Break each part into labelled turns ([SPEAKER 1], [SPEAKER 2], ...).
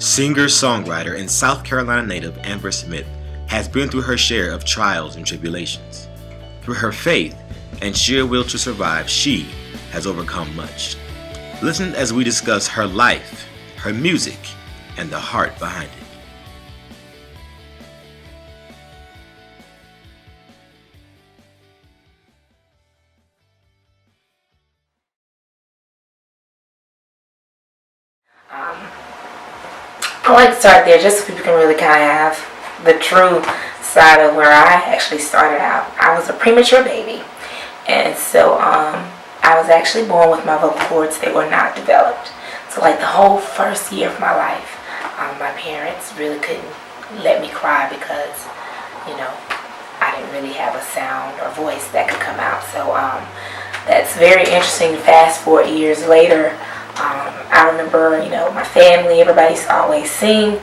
[SPEAKER 1] Singer-songwriter and South Carolina native Amber Smith has been through her share of trials and tribulations. Through her faith and sheer will to survive, she has overcome much. Listen as we discuss her life, her music, and the heart behind it.
[SPEAKER 2] I like to start there just so people can really kind of have the true side of where I actually started out. I was a premature baby, and so I was actually born with my vocal cords. They were not developed. So like the whole first year of my life, my parents really couldn't let me cry because, I didn't really have a sound or voice that could come out. So that's very interesting. Fast forward years later, I remember, my family, everybody used to always sing,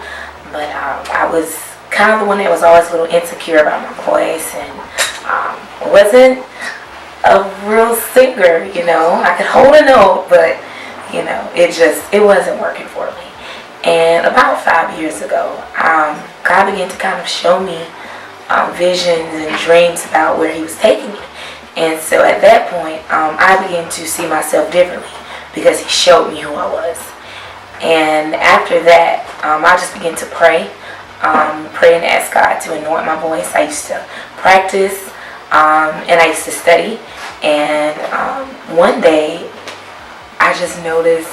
[SPEAKER 2] but I was kind of the one that was always a little insecure about my voice and wasn't a real singer, I could hold a note, but, it wasn't working for me. And about 5 years ago, God began to kind of show me visions and dreams about where He was taking me. And so at that point, I began to see myself differently, because He showed me who I was. And after that, I just began to pray and ask God to anoint my voice. I used to practice, and I used to study. And one day, I just noticed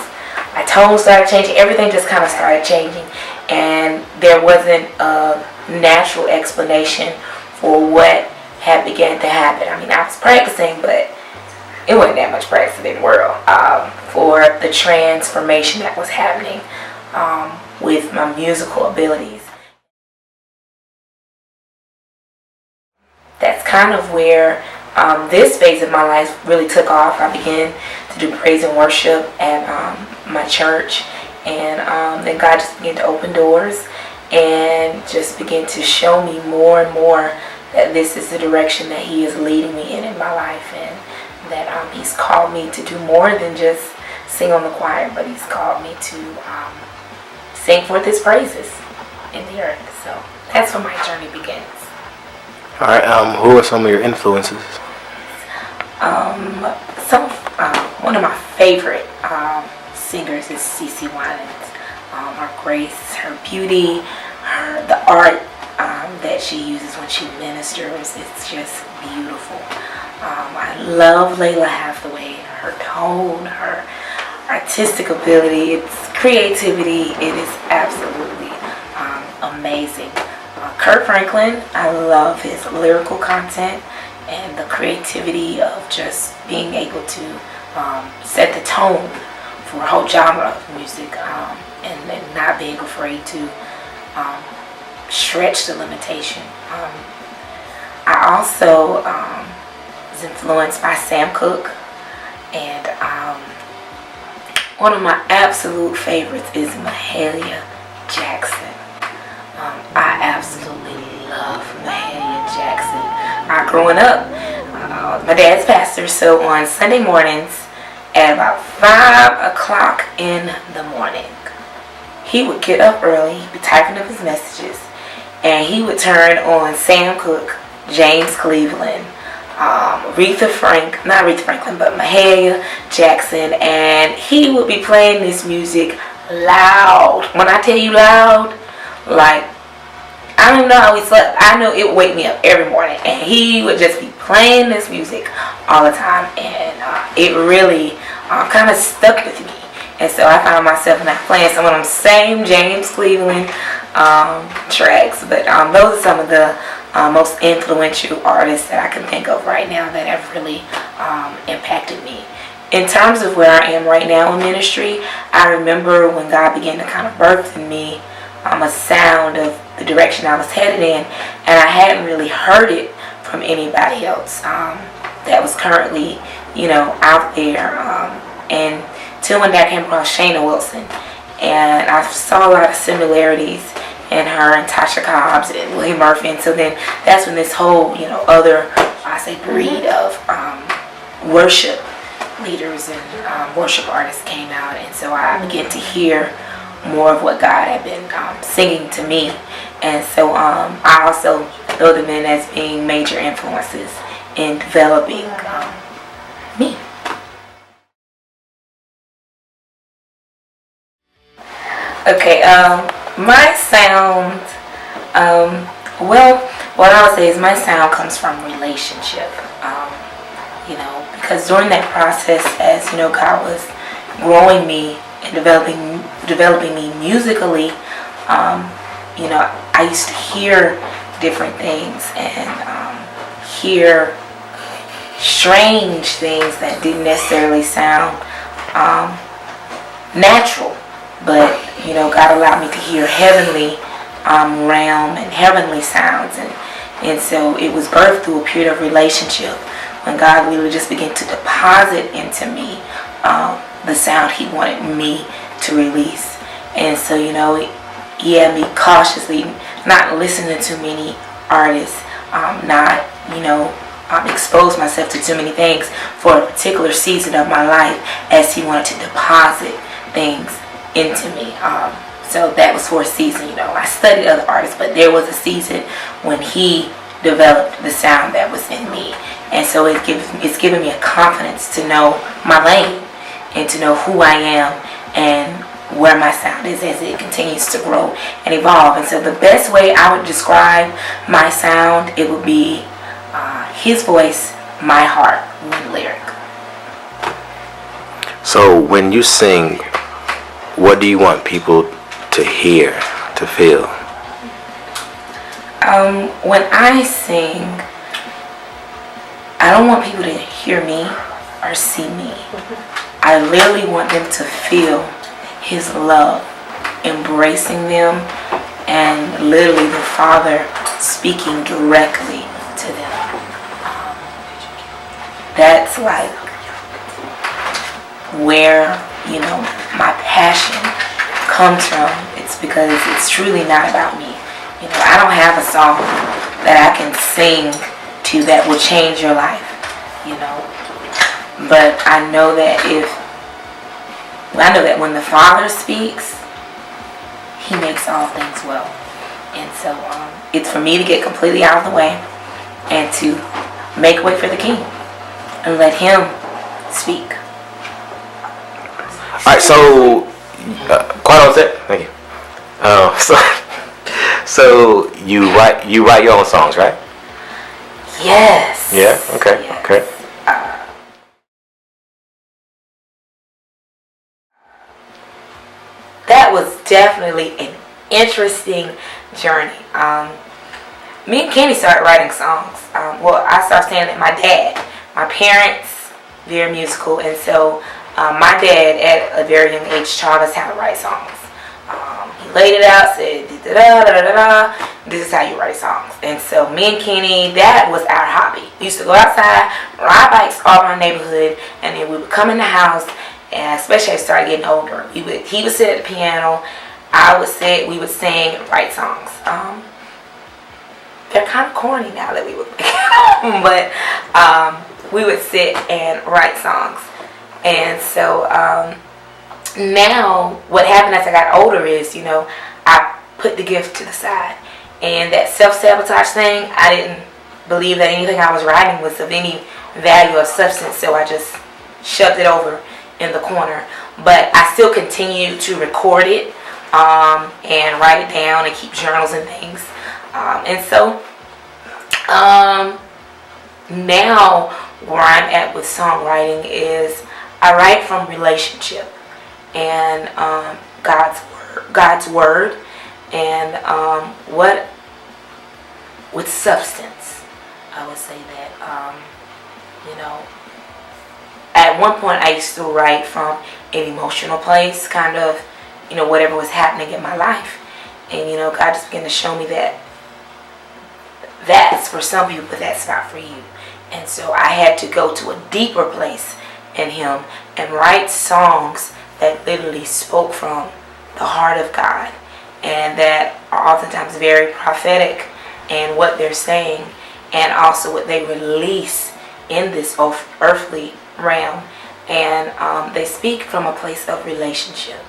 [SPEAKER 2] my tone started changing. Everything just kind of started changing. And there wasn't a natural explanation for what had began to happen. I mean, I was practicing, but it wasn't that much practice in the world for the transformation that was happening with my musical abilities. That's kind of where this phase of my life really took off. I began to do praise and worship at my church, and then God just began to open doors and just began to show me more and more that this is the direction that He is leading me in my life, and that He's called me to do more than just sing on the choir, but He's called me to sing forth His praises in the earth. So that's where my journey begins.
[SPEAKER 1] All right. Who are some of your influences?
[SPEAKER 2] One of my favorite singers is CeCe Winans. Her grace, her beauty, the art that she uses when she ministers, it's just beautiful. I love Lalah Hathaway, her tone, her artistic ability, its creativity. It is absolutely amazing. Kirk Franklin, I love his lyrical content and the creativity of just being able to set the tone for a whole genre of music, and not being afraid to stretch the limitation. I also was influenced by Sam Cooke, and one of my absolute favorites is Mahalia Jackson. I absolutely love Mahalia Jackson. Growing up, my dad's pastor, so on Sunday mornings at about 5 o'clock in the morning, he would get up early, he'd be typing up his messages, and he would turn on Sam Cooke, James Cleveland, Mahalia Jackson, and he would be playing this music loud. When I tell you loud, like, I don't even know how he slept. I know it would wake me up every morning, and he would just be playing this music all the time, and it really kind of stuck with me. And so I found myself not playing some of them same James Cleveland tracks, but those are some of the most influential artists that I can think of right now that have really impacted me. In terms of where I am right now in ministry, I remember when God began to kind of birth in me a sound of the direction I was headed in, and I hadn't really heard it from anybody else that was currently, out there. And till one day I came across Shayna Wilson, and I saw a lot of similarities in her and Tasha Cobbs and William Murphy. And so then that's when this whole, other, breed of worship leaders and worship artists came out. And so I began to hear more of what God had been singing to me. And so I also know them in as being major influences in developing me. Okay, my sound, well, what I would say is my sound comes from relationship. Because during that process, as God was growing me and developing me musically, I used to hear different things and hear strange things that didn't necessarily sound natural. But, God allowed me to hear heavenly realm and heavenly sounds. And so it was birthed through a period of relationship when God really just began to deposit into me the sound He wanted me to release. And so, He had me cautiously not listening to many artists, not, expose myself to too many things for a particular season of my life as He wanted to deposit things into me. So that was for a season. I studied other artists, but there was a season when He developed the sound that was in me. And so it's given me a confidence to know my lane and to know who I am and where my sound is as it continues to grow and evolve. And so the best way I would describe my sound, it would be His voice, my heart, one lyric.
[SPEAKER 1] So when you sing, what do you want people to hear, to feel?
[SPEAKER 2] When I sing, I don't want people to hear me or see me. I literally want them to feel His love embracing them and literally the Father speaking directly to them. That's like where, my passion comes from. It's because it's truly not about me. I don't have a song that I can sing to that will change your life, But I know that when the Father speaks, He makes all things well. And so it's for me to get completely out of the way and to make way for the King and let Him speak.
[SPEAKER 1] All right, so quite on set. Thank you. So you write your own songs, right?
[SPEAKER 2] Yes.
[SPEAKER 1] Yeah. Okay.
[SPEAKER 2] Yes.
[SPEAKER 1] Okay.
[SPEAKER 2] That was definitely an interesting journey. Me and Kenny started writing songs. I started saying that my parents, very musical, and so my dad at a very young age taught us how to write songs. He laid it out, said, this is how you write songs. And so me and Kenny, that was our hobby. We used to go outside, ride bikes all around the neighborhood, and then we would come in the house, and especially as I started getting older, he would sit at the piano, I would sit, we would sing and write songs. They're kind of corny now that we would but we would sit and write songs. And so now what happened as I got older is, I put the gift to the side. And that self-sabotage thing, I didn't believe that anything I was writing was of any value or substance, so I just shoved it over in the corner. But I still continue to record it and write it down and keep journals and things. And so now where I'm at with songwriting is I write from relationship and God's word and with substance. I would say that at one point I used to write from an emotional place, kind of whatever was happening in my life, and God just began to show me that that's for some people, but that's not for you. And so I had to go to a deeper place in Him and write songs that literally spoke from the heart of God and that are oftentimes very prophetic in what they're saying and also what they release in this earthly realm. And they speak from a place of relationship.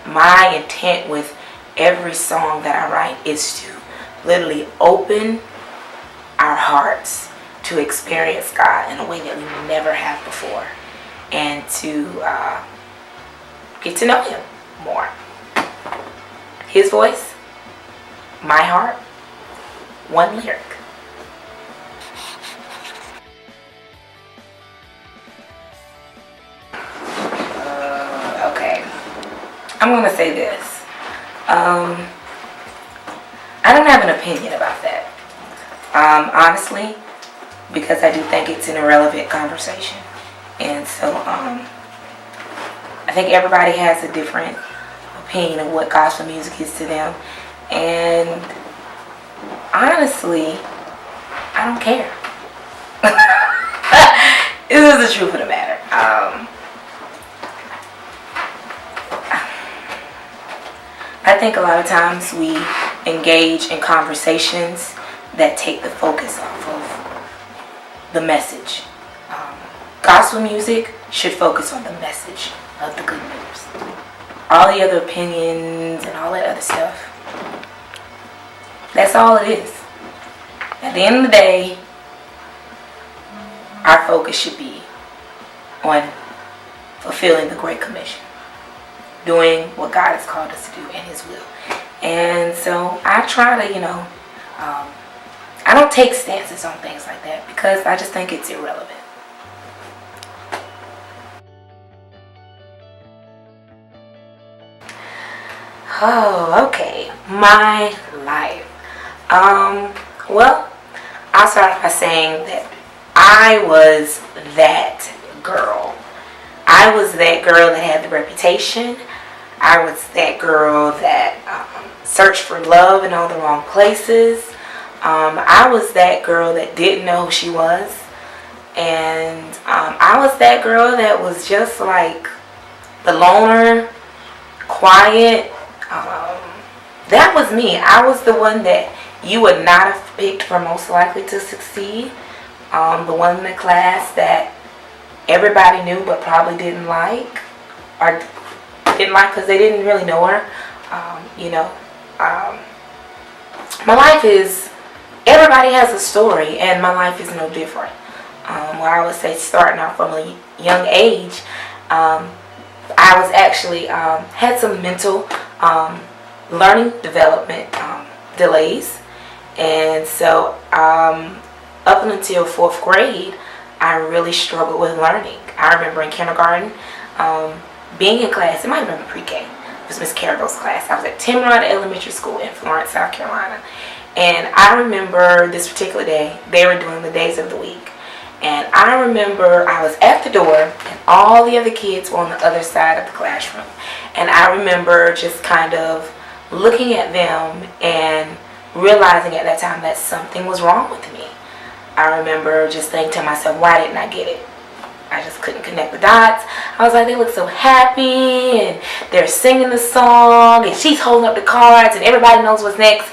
[SPEAKER 2] my intent with every song that I write is to literally open our hearts to experience God in a way that we never have before, and to get to know Him more. His voice, my heart, one lyric. Okay, I'm gonna say this. I don't have an opinion about that. Honestly, because I do think it's an irrelevant conversation. And so I think everybody has a different opinion of what gospel music is to them. And honestly, I don't care. This is the truth of the matter. I think a lot of times we engage in conversations that take the focus off of the message. Gospel music should focus on the message of the good news. All the other opinions and all that other stuff, that's all it is. At the end of the day, our focus should be on fulfilling the Great Commission, doing what God has called us to do in His will. And so I try to, I don't take stances on things like that because I just think it's irrelevant. Oh, okay. My life. Well, I'll start by saying that I was that girl. I was that girl that had the reputation. I was that girl that searched for love in all the wrong places. I was that girl that didn't know who she was. And I was that girl that was just like the loner, quiet. That was me. I was the one that you would not have picked for most likely to succeed. The one in the class that everybody knew but probably didn't like, or didn't like because they didn't really know her. My life is, everybody has a story, and my life is no different. Well, I would say starting out from a young age, I was actually, had some mental learning development delays. And so up until 4th grade, I really struggled with learning. I remember in kindergarten, being in class, it might have been pre-K. It was Miss Carabel's class. I was at Timrod Elementary School in Florence, South Carolina. And I remember this particular day, they were doing the days of the week. And I remember I was at the door and all the other kids were on the other side of the classroom. And I remember just kind of looking at them and realizing at that time that something was wrong with me. I remember just thinking to myself, why didn't I get it? I just couldn't connect the dots. I was like, they look so happy and they're singing the song and she's holding up the cards and everybody knows what's next.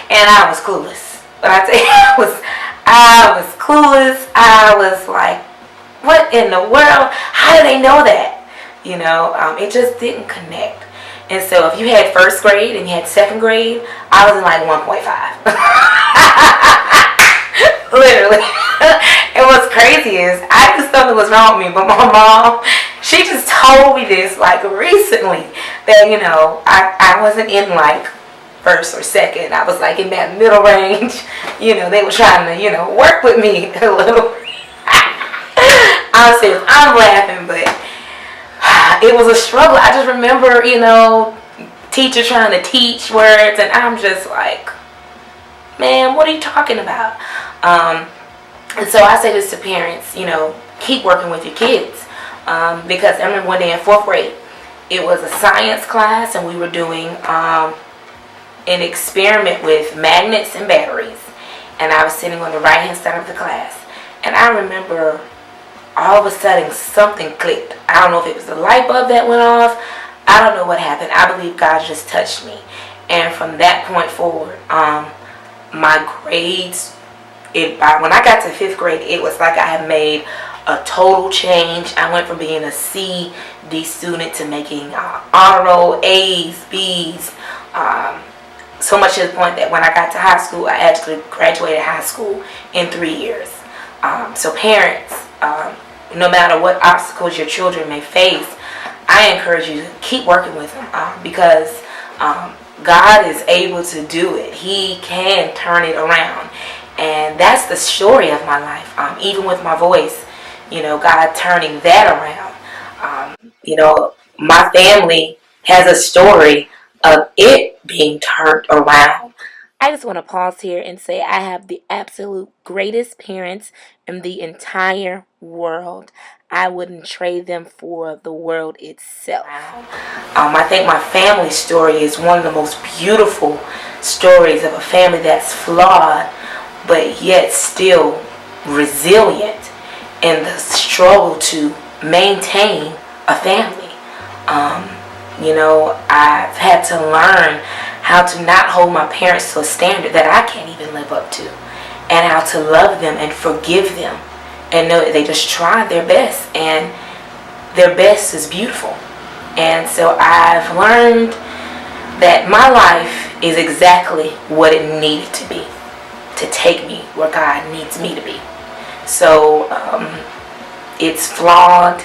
[SPEAKER 2] And I was clueless. But I tell you, I was clueless. I was like, what in the world? How do they know that? It just didn't connect. And so if you had 1st grade and you had 2nd grade, I was in like 1.5. Literally. And what's crazy is I knew something was wrong with me, but my mom, she just told me this like recently that, I wasn't in like 1st or 2nd. I was like in that middle range. They were trying to, work with me a little. Honestly, I'm laughing, but it was a struggle. I just remember, teacher trying to teach words, and I'm just like, man, what are you talking about? And so I say this to parents, keep working with your kids. Because I remember one day in 4th grade, it was a science class, and we were doing an experiment with magnets and batteries. And I was sitting on the right-hand side of the class. And I remember all of a sudden something clicked. I don't know if it was the light bulb that went off. I don't know what happened. I believe God just touched me. And from that point forward, my grades, when I got to 5th grade, it was like I had made a total change. I went from being a C, D student to making honor roll, A's, B's. So much to the point that when I got to high school, I actually graduated high school in 3 years. So parents, no matter what obstacles your children may face, I encourage you to keep working with them because God is able to do it. He can turn it around. And that's the story of my life. Even with my voice, God turning that around. My family has a story of it being turned around. I just want to pause here and say I have the absolute greatest parents in the entire world. I wouldn't trade them for the world itself. I think my family story is one of the most beautiful stories of a family that's flawed, but yet still resilient in the struggle to maintain a family. I've had to learn how to not hold my parents to a standard that I can't even live up to, and how to love them and forgive them and know that they just tried their best and their best is beautiful. And so I've learned that my life is exactly what it needed to be to take me where God needs me to be. So it's flawed,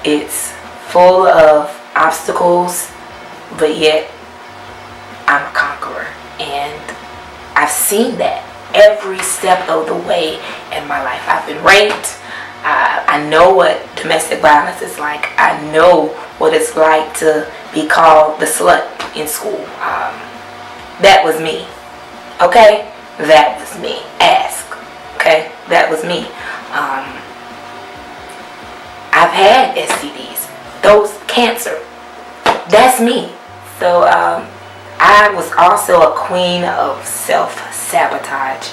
[SPEAKER 2] it's full of obstacles, but yet I'm a conqueror, and I've seen that every step of the way in my life. I've been raped. I know what domestic violence is like. I know what it's like to be called the slut in school. That was me. Okay? That was me. Ask. Okay? That was me. I've had STDs. Those cancer. That's me. So I was also a queen of self-sabotage.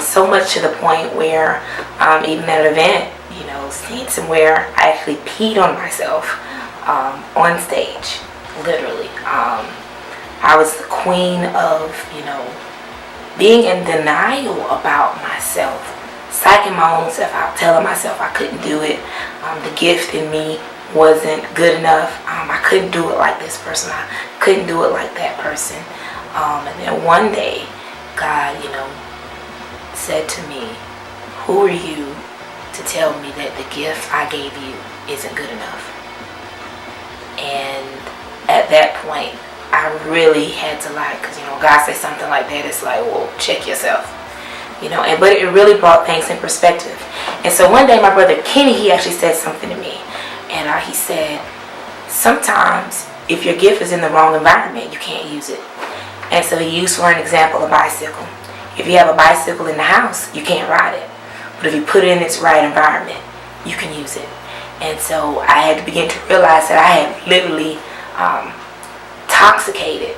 [SPEAKER 2] So much to the point where even at an event, seen somewhere, I actually peed on myself on stage, literally. I was the queen of, being in denial about myself, psyching my own self out, telling myself I couldn't do it. The gift in me wasn't good enough. I couldn't do it like this person. I couldn't do it like that person. And then one day, God, said to me, who are you to tell me that the gift I gave you isn't good enough? And at that point, I really had to because God says something like that, it's like, well, check yourself. But it really brought things in perspective. And so one day my brother Kenny, he actually said something to me. And he said, sometimes if your gift is in the wrong environment, you can't use it. And so he used for an example a bicycle. If you have a bicycle in the house, you can't ride it. But if you put it in its right environment, you can use it. And so I had to begin to realize that I had literally intoxicated,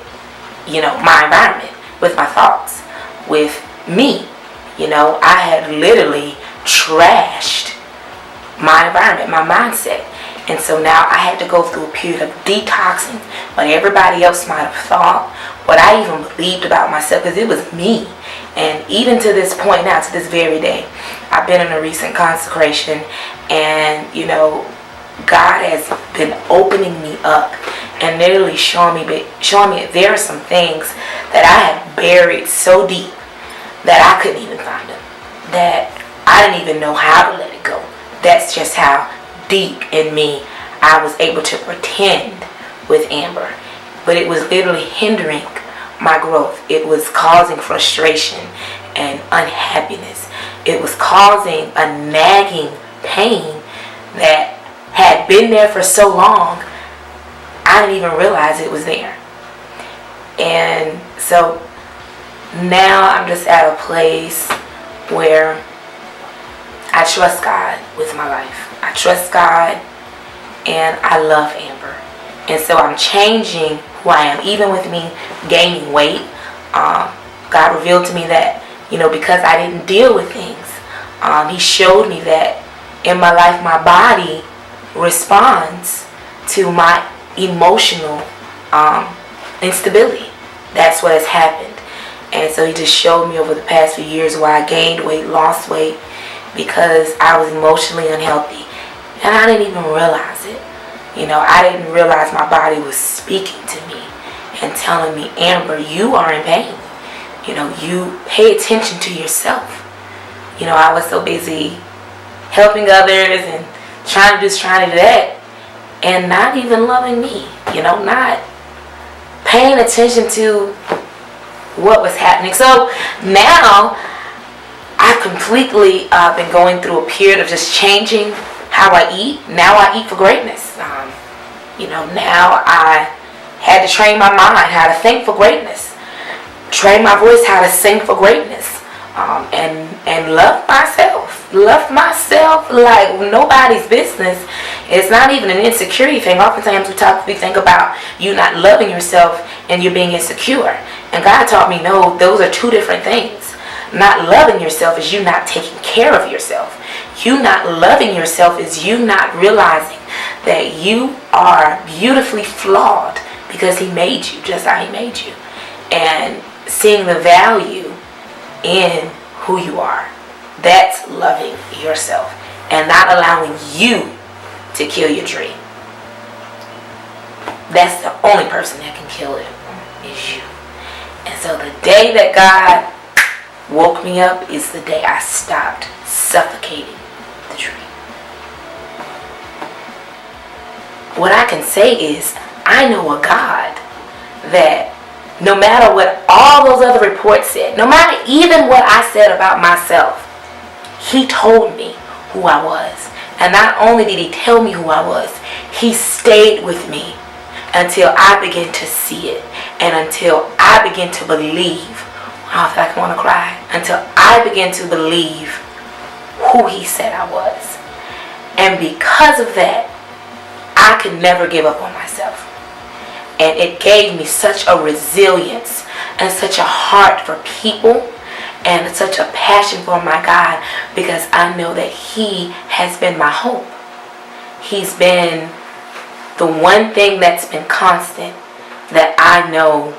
[SPEAKER 2] my environment with my thoughts, with me. I had literally trashed my environment, my mindset. And so now I had to go through a period of detoxing what everybody else might have thought, what I even believed about myself, because it was me. And even to this point now, to this very day, I've been in a recent consecration, and God has been opening me up and literally showing me that there are some things that I had buried so deep that I couldn't even find them, that I didn't even know how to let it go. That's just how deep in me I was able to pretend with Amber. But it was literally hindering my growth. It was causing frustration and unhappiness. It was causing a nagging pain that had been there for so long, I didn't even realize it was there. And so now I'm just at a place where I trust God with my life. I trust God, and I love Amber. And so I'm changing who I am. Even with me gaining weight, God revealed to me that, because I didn't deal with things, He showed me that in my life, my body responds to my emotional instability. That's what has happened. And so He just showed me over the past few years why I gained weight, lost weight, because I was emotionally unhealthy. And I didn't even realize it. I didn't realize my body was speaking to me and telling me, Amber, you are in pain. You pay attention to yourself. I was so busy helping others and trying to do that, and not even loving me. Not paying attention to what was happening. So now I've completely been going through a period of just changing how I eat. Now I eat for greatness. Now I had to train my mind how to think for greatness. Train my voice how to sing for greatness. And love myself. Love myself like nobody's business. It's not even an insecurity thing. Oftentimes we think about you not loving yourself and you being insecure. And God taught me, no, those are two different things. Not loving yourself is you not taking care of yourself. You not loving yourself is you not realizing that you are beautifully flawed because He made you just how He made you. And seeing the value in who you are. That's loving yourself and not allowing you to kill your dream. That's the only person that can kill it is you. And so the day that God woke me up is the day I stopped suffocating the dream. What I can say is I know a God that no matter what all those other reports said, no matter even what I said about myself, He told me who I was. And not only did He tell me who I was, He stayed with me until I began to see it and until I began to believe. I feel like I want to cry. Until I began to believe who He said I was. And because of that, I could never give up on myself. And it gave me such a resilience and such a heart for people and such a passion for my God, because I know that He has been my hope. He's been the one thing that's been constant that I know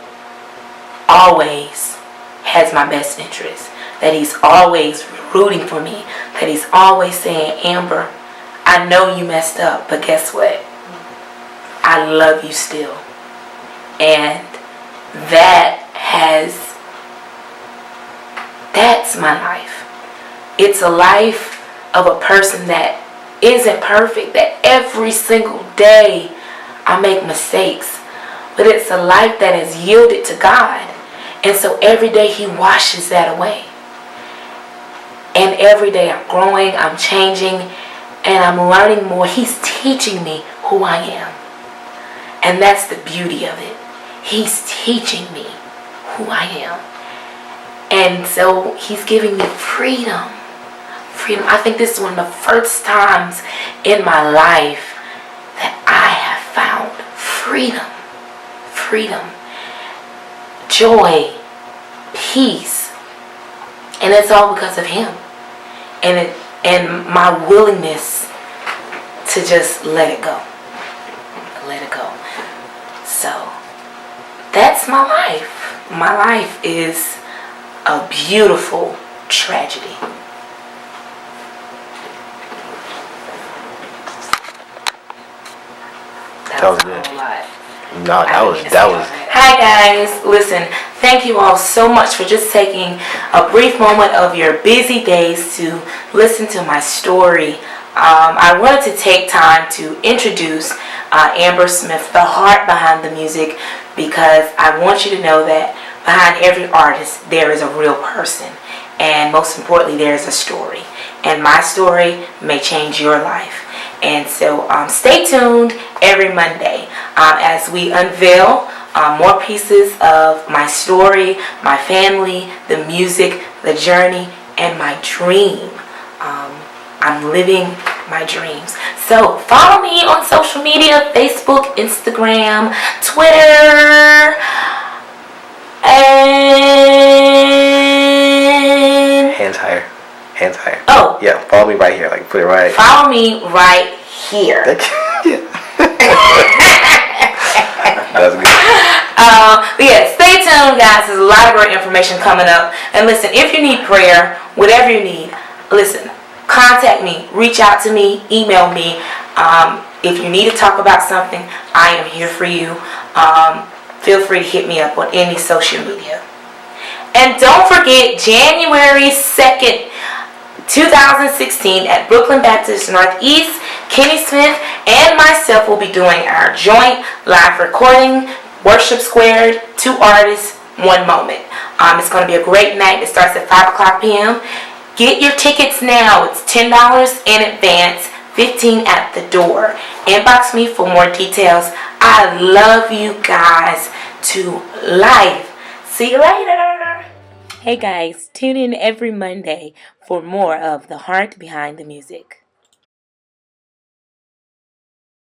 [SPEAKER 2] always has my best interest. That He's always rooting for me. That He's always saying, Amber, I know you messed up, but guess what? I love you still. And that's my life. It's a life of a person that isn't perfect, that every single day I make mistakes. But it's a life that is yielded to God. And so every day He washes that away. And every day I'm growing, I'm changing, and I'm learning more. He's teaching me who I am. And that's the beauty of it. He's teaching me who I am. And so He's giving me freedom. Freedom. I think this is one of the first times in my life that I have found freedom. Freedom. Joy. Peace. And it's all because of Him. And my willingness to just let it go. Let it go. So that's my life. My life is a beautiful tragedy.
[SPEAKER 1] That was good. No, that was.
[SPEAKER 2] Hi guys, listen, thank you all so much for just taking a brief moment of your busy days to listen to my story. I wanted to take time to introduce Amber Smith, the heart behind the music, because I want you to know that behind every artist there is a real person, and most importantly there is a story, and my story may change your life. And so stay tuned every Monday as we unveil more pieces of my story, my family, the music, the journey, and my dream. I'm living my dreams. So follow me on social media, Facebook, Instagram, Twitter, and
[SPEAKER 1] hands higher. Hands higher.
[SPEAKER 2] Oh.
[SPEAKER 1] Yeah, follow me right here. Like put it right.
[SPEAKER 2] Follow me right here.
[SPEAKER 1] That's good.
[SPEAKER 2] But yeah, stay tuned guys. There's a lot of great information coming up. And listen, if you need prayer, whatever you need, listen, contact me, reach out to me, email me. If you need to talk about something, I am here for you. Feel free to hit me up on any social media. And don't forget, January 2nd, 2016 at Brooklyn Baptist Northeast, Kenny Smith and myself will be doing our joint live recording, Worship Squared, 2 artists, 1 moment. It's going to be a great night. It starts at 5 o'clock p.m. Get your tickets now. It's $10 in advance, $15 at the door. Inbox me for more details. I love you guys to life. See you later. Hey guys, tune in every Monday for more of The Heart Behind the Music.